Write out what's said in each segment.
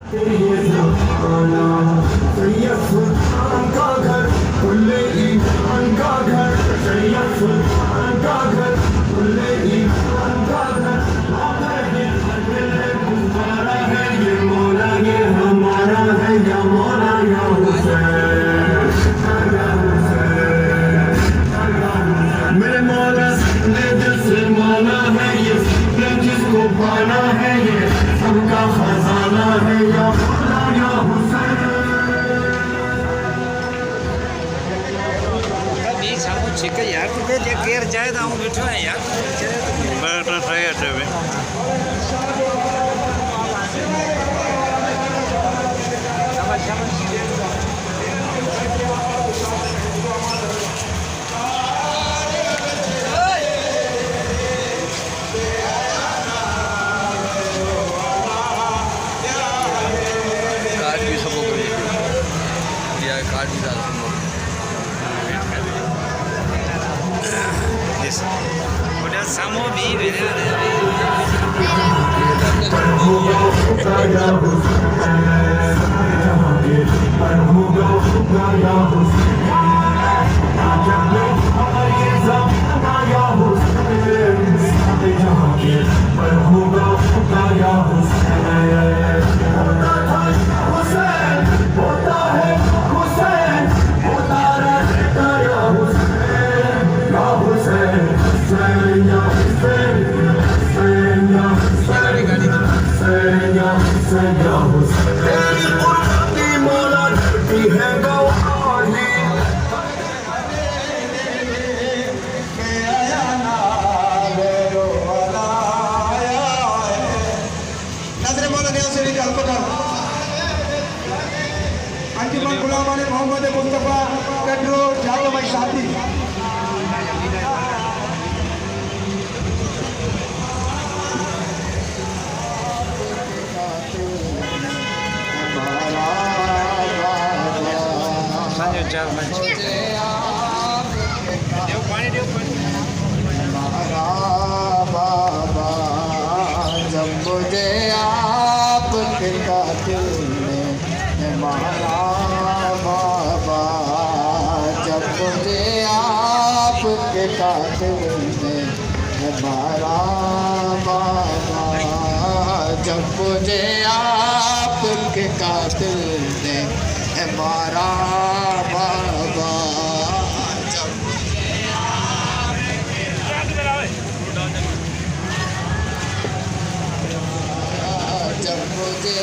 ये ज़माना सैयद सुल्तान का घर, खुले ईमान का घर, सैयद सुल्तान का घर, खुले ईमान का घर। हमारा है ये मौला, ये हमारा है या मौला या हुसैन, या हुसैन, मेरे मौला ने दिल से माना है ये, जिसको पाना है ये सबका खजाना है या मौला या हुसैन। कभी सामू छिके यार तू जे केर जाए तो हूँ बैठो है यार बैठो सही है भाई कार्ड भी सब या कार्ड भी डाल उधर सामू भी पर होगा होगा या हुसैन, पर होगा होगा या हुसैन, जब ये ज़माना या हुसैन, सारे जहां के पर होगा होगा या हुसैन। होता था हुसैन, होता है हुसैन, होता रहता या हुसैन, या हुसैन, हुसैन या हुसैन, हुसैन या हुसैन, हुसैन या हुसैन या हुसैन। तेरी कुर्बानी मौला करती है गवाही। नजर मौला ने उसे निकाल पकड़ अंजुमन गुलामान मोहम्मद मुस्तफा कटरो जाओ भाई साथी जब मुझे आपके कातिल ने मारा बाबा, जब मुझे आपके कातिल ने मारा बाबा, जब मुझे आपके कातिल ने मारा बाबा, जब मुझे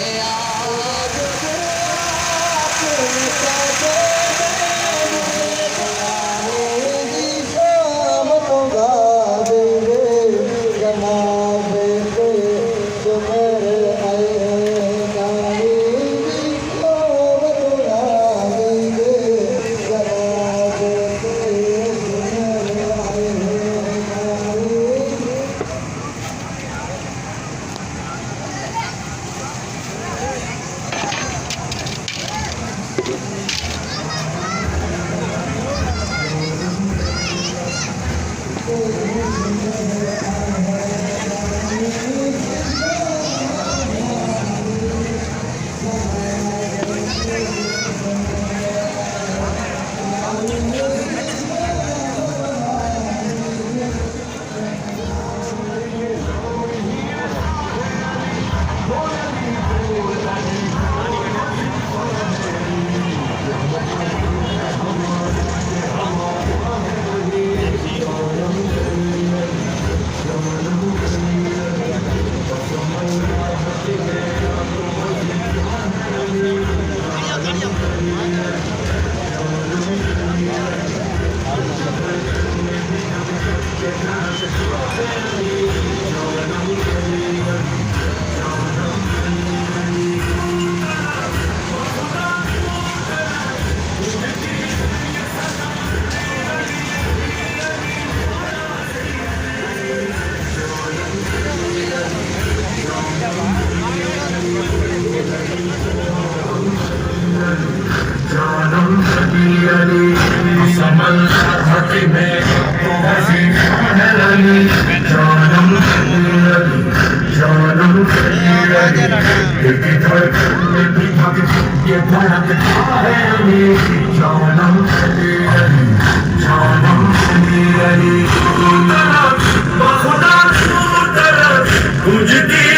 आग ये धड़कता है मेरी जानम अली अली जानम अली अली तू तरफ बखुदा तू तरफ तुझकी